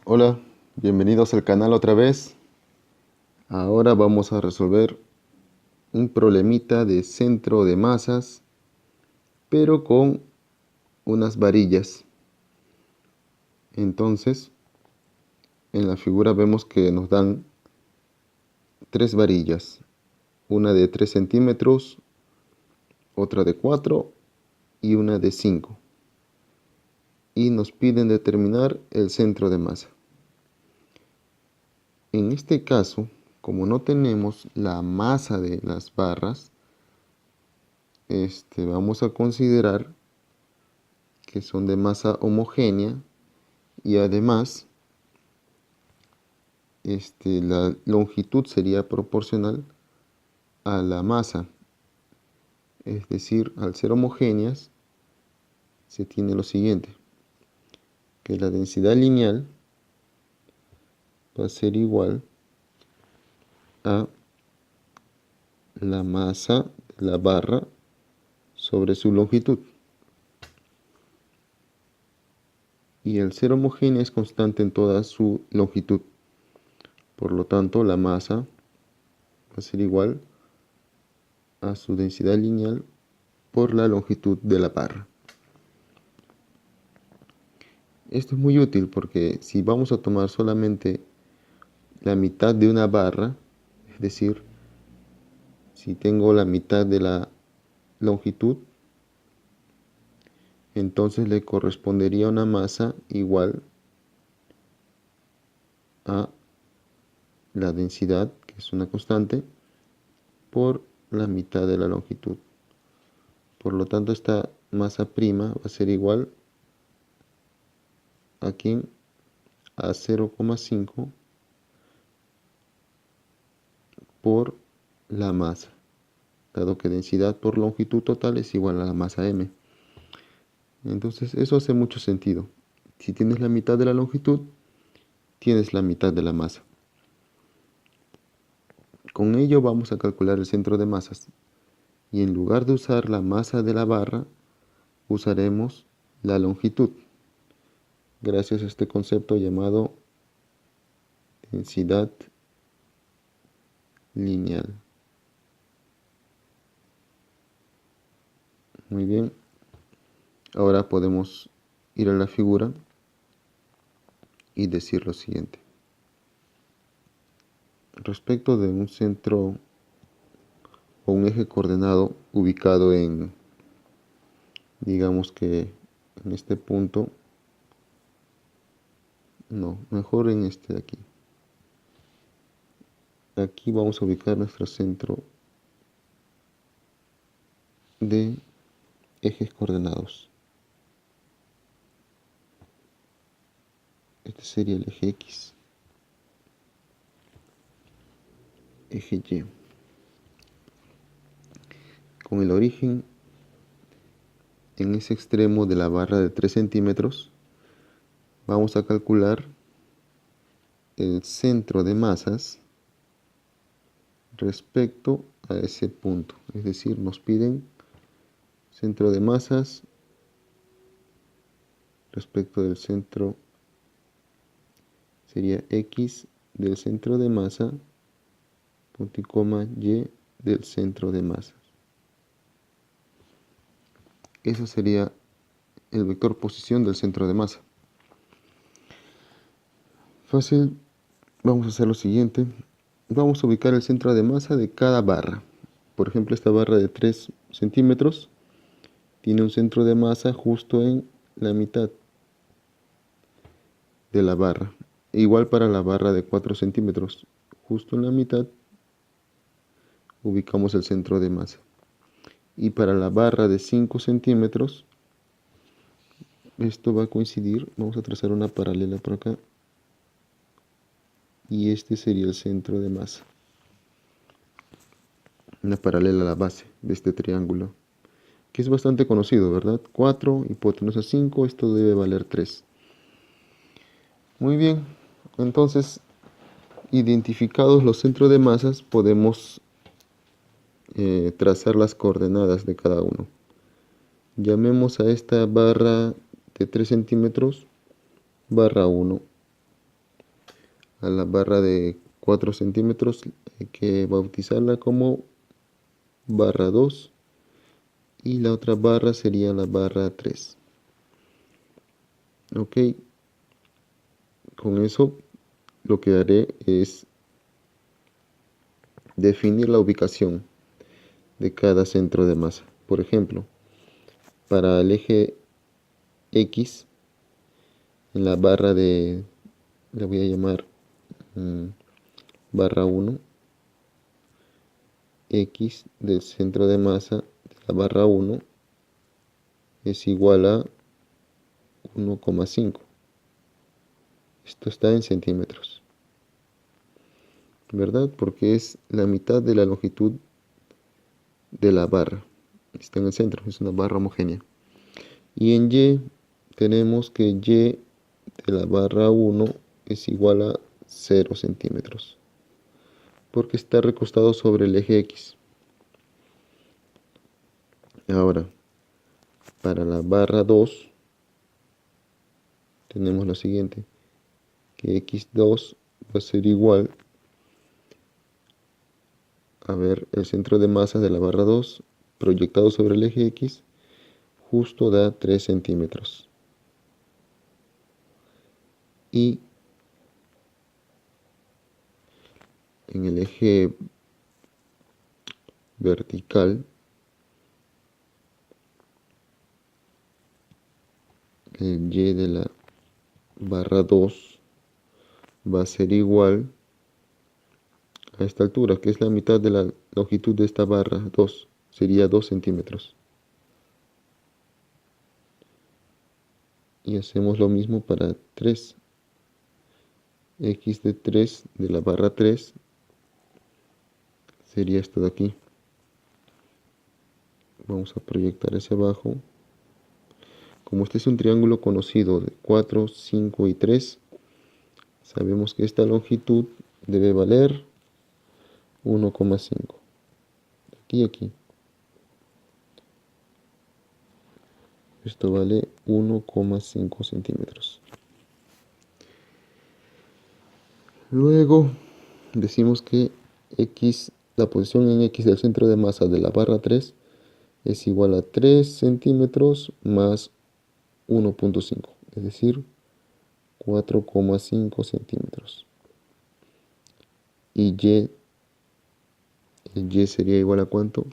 Hola, bienvenidos al canal otra vez. Ahora vamos a resolver un problemita de centro de masas, pero con unas varillas. Entonces, en la figura vemos que nos dan tres varillas, una de 3 centímetros, otra de 4 y una de 5. Y nos piden determinar el centro de masa. En este caso, como no tenemos la masa de las barras, vamos a considerar que son de masa homogénea y además la longitud sería proporcional a la masa. Es decir, al ser homogéneas se tiene lo siguiente, que la densidad lineal va a ser igual a la masa de la barra sobre su longitud. Y al ser homogénea es constante en toda su longitud. Por lo tanto, la masa va a ser igual a su densidad lineal por la longitud de la barra. Esto es muy útil porque si vamos a tomar solamente la mitad de una barra, es decir, si tengo la mitad de la longitud, entonces le correspondería una masa igual a la densidad, que es una constante, por la mitad de la longitud. Por lo tanto, esta masa prima va a ser igual aquí a 0,5 por la masa, dado que densidad por longitud total es igual a la masa m. Entonces eso hace mucho sentido. Si tienes la mitad de la longitud, tienes la mitad de la masa. Con ello vamos a calcular el centro de masas. Y en lugar de usar la masa de la barra, usaremos la longitud, gracias a este concepto llamado densidad lineal. Muy bien. Ahora podemos ir a la figura y decir lo siguiente. Respecto de un centro o un eje coordenado ubicado en, digamos que en este punto, no, mejor en este de aquí. Aquí vamos a ubicar nuestro centro de ejes coordenados. Este sería el eje X, eje Y. Con el origen en ese extremo de la barra de 3 centímetros, vamos a calcular el centro de masas respecto a ese punto. Es decir, nos piden centro de masas respecto del centro, sería X del centro de masa, punto y coma, Y del centro de masas. Eso sería el vector posición del centro de masa. Fácil, vamos a hacer lo siguiente. Vamos a ubicar el centro de masa de cada barra. Por ejemplo, esta barra de 3 centímetros tiene un centro de masa justo en la mitad de la barra. Igual para la barra de 4 centímetros, justo en la mitad ubicamos el centro de masa. Y para la barra de 5 centímetros, esto va a coincidir, vamos a trazar una paralela por acá, y este sería el centro de masa. Una paralela a la base de este triángulo, que es bastante conocido, ¿verdad? 4, hipotenusa 5, esto debe valer 3. Muy bien, entonces, identificados los centros de masas, podemos trazar las coordenadas de cada uno. Llamemos a esta barra de 3 centímetros barra 1 a la barra de 4 centímetros hay que bautizarla como barra 2 y la otra barra sería la barra 3. Ok, con eso lo que haré es definir la ubicación de cada centro de masa. Por ejemplo, para el eje X, en la barra de, le voy a llamar barra 1, X del centro de masa de la barra 1 es igual a 1,5. Esto está en centímetros, ¿verdad? Porque es la mitad de la longitud de la barra. Está en el centro, es una barra homogénea. Y en Y tenemos que Y de la barra 1 es igual a 0 centímetros, porque está recostado sobre el eje X. Ahora, para la barra 2 tenemos lo siguiente, que X2 va a ser igual a ver el centro de masa de la barra 2 proyectado sobre el eje X, justo da 3 centímetros. Y en el eje vertical, el Y de la barra 2 va a ser igual a esta altura, que es la mitad de la longitud de esta barra 2, sería 2 centímetros. Y hacemos lo mismo para 3. X de 3 de la barra 3 sería esto de aquí. Vamos a proyectar hacia abajo. Como este es un triángulo conocido de 4, 5 y 3, sabemos que esta longitud debe valer 1,5. Aquí y aquí. Esto vale 1,5 centímetros. Luego decimos que X, la posición en X del centro de masa de la barra 3 es igual a 3 centímetros más 1,5, es decir, 4,5 centímetros. Y el Y sería igual a ¿cuánto?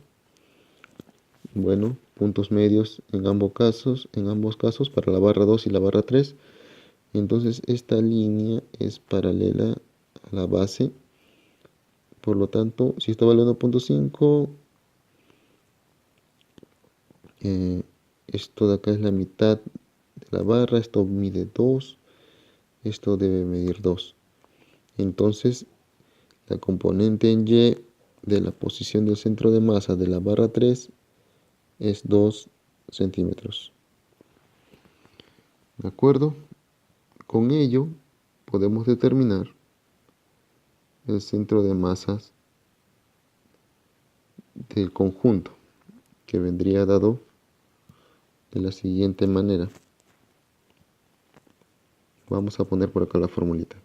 Bueno, puntos medios en ambos casos para la barra 2 y la barra 3. Entonces esta línea es paralela a la base. Por lo tanto, si esto vale 1,5, esto de acá es la mitad de la barra, esto mide 2, esto debe medir 2. Entonces, la componente en Y de la posición del centro de masa de la barra 3 es 2 centímetros. ¿De acuerdo? Con ello podemos determinar el centro de masas del conjunto, que vendría dado de la siguiente manera. Vamos a poner por acá la formulita.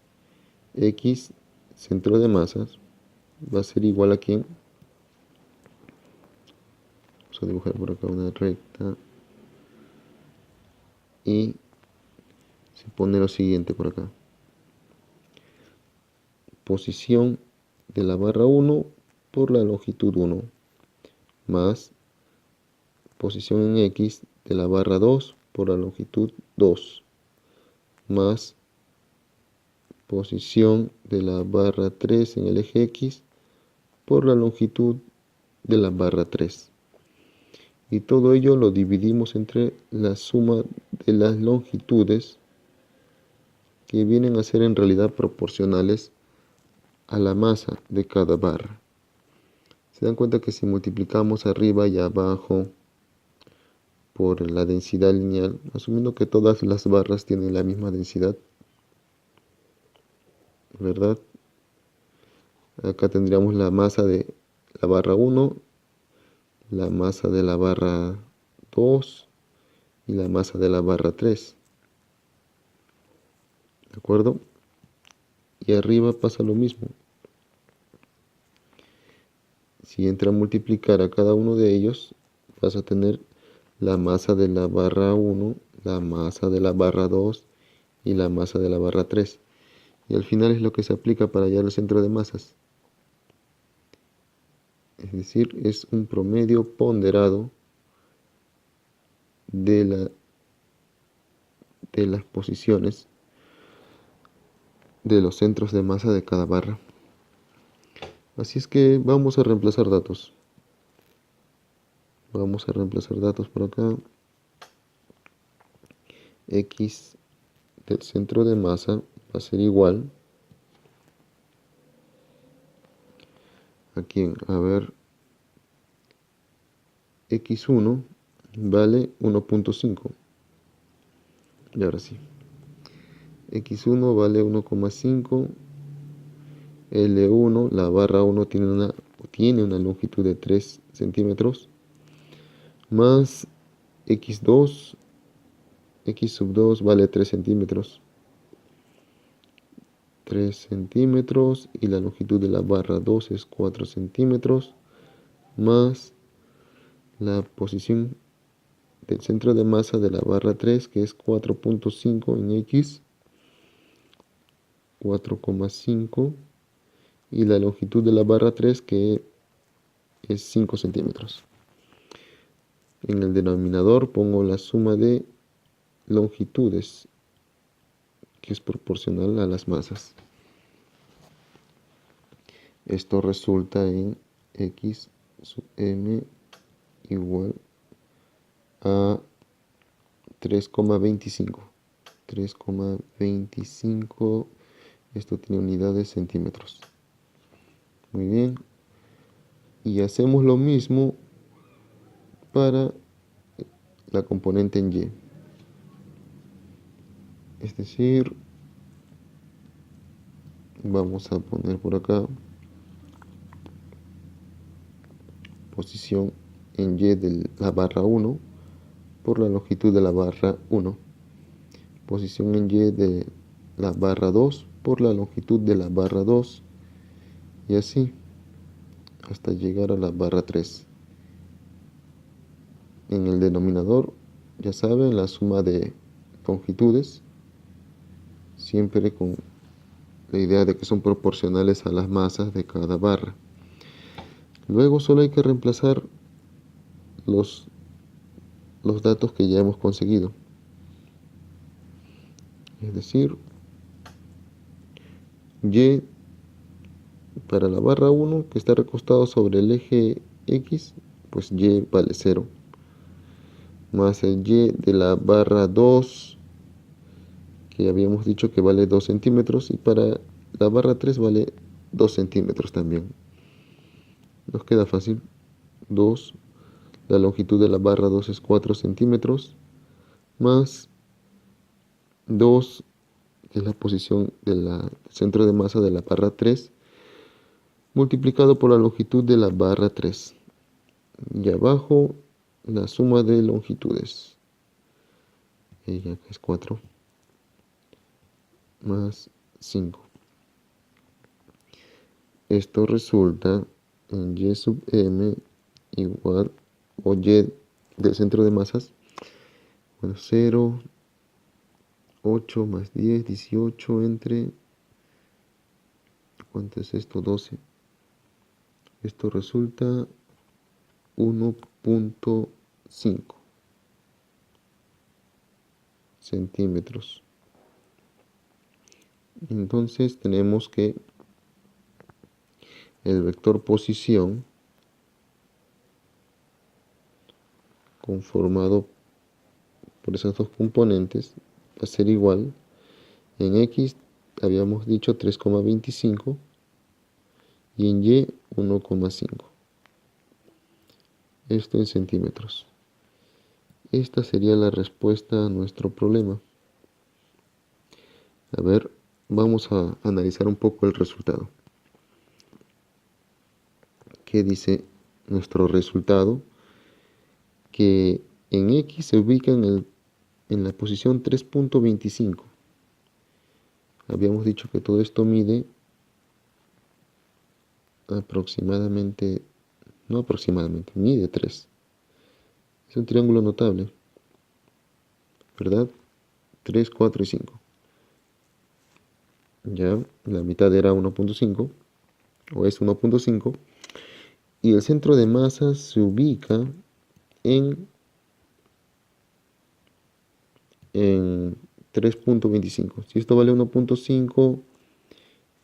X, centro de masas, va a ser igual a ¿quién? Vamos a dibujar por acá una recta. Y se pone lo siguiente por acá. Posición de la barra 1 por la longitud 1 más posición en X de la barra 2 por la longitud 2 más posición de la barra 3 en el eje X por la longitud de la barra 3. Y todo ello lo dividimos entre la suma de las longitudes, que vienen a ser en realidad proporcionales a la masa de cada barra. Se dan cuenta que si multiplicamos arriba y abajo por la densidad lineal, asumiendo que todas las barras tienen la misma densidad, ¿verdad? Acá tendríamos la masa de la barra 1, la masa de la barra 2 y la masa de la barra 3. ¿De acuerdo? y arriba pasa lo mismo. Si entra a multiplicar a cada uno de ellos, vas a tener la masa de la barra 1, la masa de la barra 2 y la masa de la barra 3. Y al final es lo que se aplica para hallar el centro de masas. Es decir, es un promedio ponderado de las posiciones de los centros de masa de cada barra. Así es que vamos a reemplazar datos. Vamos a reemplazar datos por acá. X del centro de masa va a ser igual. Aquí, a ver, X1 vale 1.5. Y ahora sí. X1 vale 1,5. L1, la barra 1 tiene una longitud de 3 centímetros. Más X2. X sub 2 vale 3 centímetros. 3 centímetros y la longitud de la barra 2 es 4 centímetros más la posición del centro de masa de la barra 3 que es 4.5 en X, 4,5 y la longitud de la barra 3 que es 5 centímetros. En el denominador pongo la suma de longitudes que es proporcional a las masas. Esto resulta en X sub m igual a 3,25. 3,25. Esto tiene unidades de centímetros. Muy bien. Y hacemos lo mismo para la componente en Y. Es decir, vamos a poner por acá posición en Y de la barra 1 por la longitud de la barra 1. Posición en Y de la barra 2 por la longitud de la barra 2. Y así hasta llegar a la barra 3. En el denominador, ya saben, la suma de longitudes, siempre con la idea de que son proporcionales a las masas de cada barra. Luego solo hay que reemplazar los datos que ya hemos conseguido. Es decir, Y para la barra 1 que está recostado sobre el eje X, pues Y vale 0. Más el Y de la barra 2, que habíamos dicho que vale 2 centímetros, y para la barra 3 vale 2 centímetros también. Nos queda fácil. 2, la longitud de la barra 2 es 4 centímetros, más 2, que es la posición del centro de masa de la barra 3, multiplicado por la longitud de la barra 3. Y abajo la suma de longitudes, ella es 4, más 5. Esto resulta en Y sub m igual, o Y del centro de masas, bueno, 0, 8 más 10, 18 entre, ¿cuánto es esto? 12. Esto resulta 1.5 centímetros. Entonces tenemos que el vector posición conformado por esas dos componentes va a ser igual. En X habíamos dicho 3,25 y en Y 1,5. Esto en centímetros. Esta sería la respuesta a nuestro problema. A ver, vamos a analizar un poco el resultado. ¿Qué dice nuestro resultado? Que en X se ubica en la posición 3.25. Habíamos dicho que todo esto mide aproximadamente, no aproximadamente, mide 3. Es un triángulo notable, ¿verdad? 3, 4 y 5. Ya, la mitad era 1.5, o es 1.5, y el centro de masa se ubica en 3.25. Si esto vale 1.5,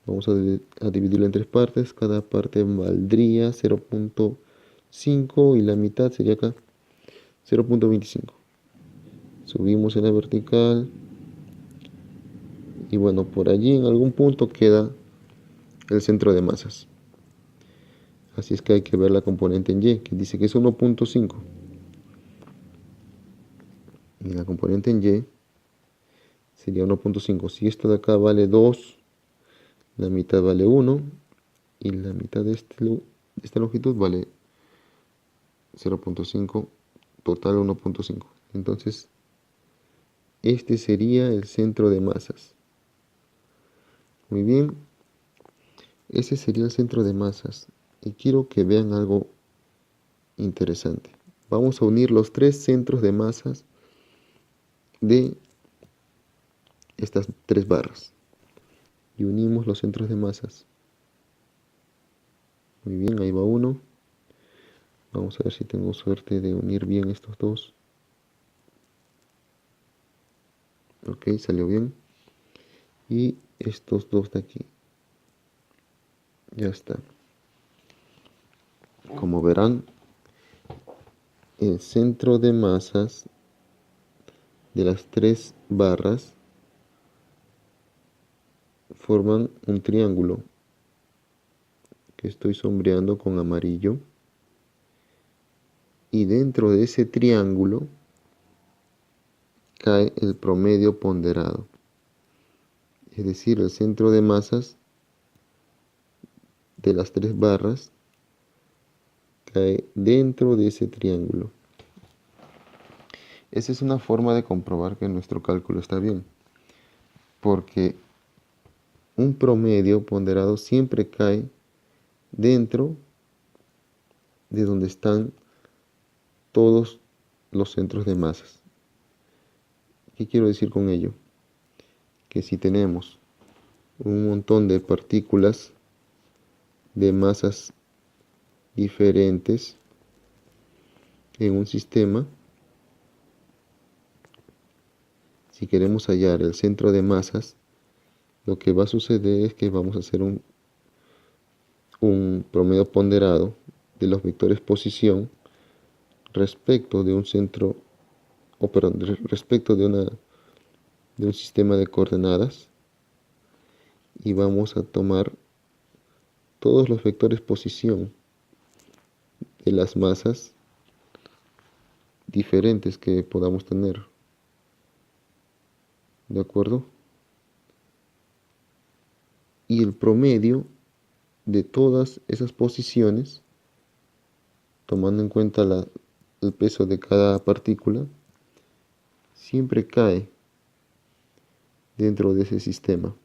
vamos a dividirlo en tres partes. Cada parte valdría 0.5 y la mitad sería acá 0.25. Subimos en la vertical y bueno, por allí en algún punto queda el centro de masas. Así es que hay que ver la componente en Y, que dice que es 1.5. Y la componente en Y sería 1.5. Si esto de acá vale 2, la mitad vale 1 y la mitad de esta longitud vale 0.5, total 1.5. Entonces, este sería el centro de masas. Muy bien, ese sería el centro de masas. Y quiero que vean algo interesante. Vamos a unir los tres centros de masas de estas tres barras. Y unimos los centros de masas. Muy bien, ahí va uno. Vamos a ver si tengo suerte de unir bien estos dos. Ok, salió bien. Y estos dos de aquí. Ya está. Como verán, el centro de masas de las tres barras forman un triángulo que estoy sombreando con amarillo. Y dentro de ese triángulo cae el promedio ponderado. Es decir, el centro de masas de las tres barras cae dentro de ese triángulo. Esa es una forma de comprobar que nuestro cálculo está bien, porque un promedio ponderado siempre cae dentro de donde están todos los centros de masas. ¿Qué quiero decir con ello? Que si tenemos un montón de partículas de masas diferentes en un sistema, si queremos hallar el centro de masas, lo que va a suceder es que vamos a hacer un promedio ponderado de los vectores posición respecto de un centro, respecto de un sistema de coordenadas, y vamos a tomar todos los vectores posición de las masas diferentes que podamos tener. ¿De acuerdo? Y el promedio de todas esas posiciones, tomando en cuenta el peso de cada partícula, siempre cae dentro de ese sistema.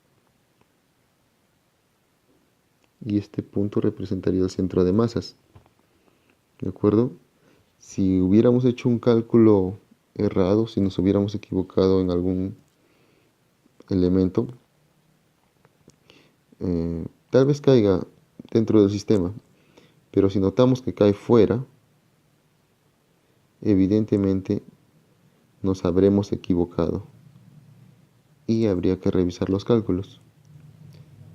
Y este punto representaría el centro de masas. ¿De acuerdo? Si hubiéramos hecho un cálculo errado, si nos hubiéramos equivocado en algún elemento, tal vez caiga dentro del sistema, pero si notamos que cae fuera, evidentemente nos habremos equivocado y habría que revisar los cálculos.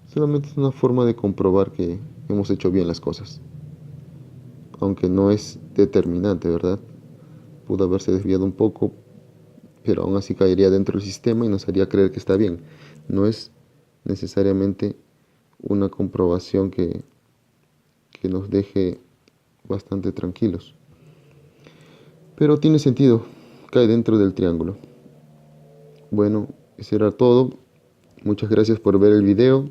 Solamente es una forma de comprobar que hemos hecho bien las cosas, aunque no es determinante, ¿verdad? Pudo haberse desviado un poco, pero aún así caería dentro del sistema y nos haría creer que está bien. No es necesariamente una comprobación que nos deje bastante tranquilos. Pero tiene sentido, cae dentro del triángulo. Bueno, eso era todo. Muchas gracias por ver el video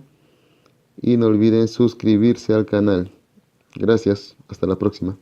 y no olviden suscribirse al canal. Gracias, hasta la próxima.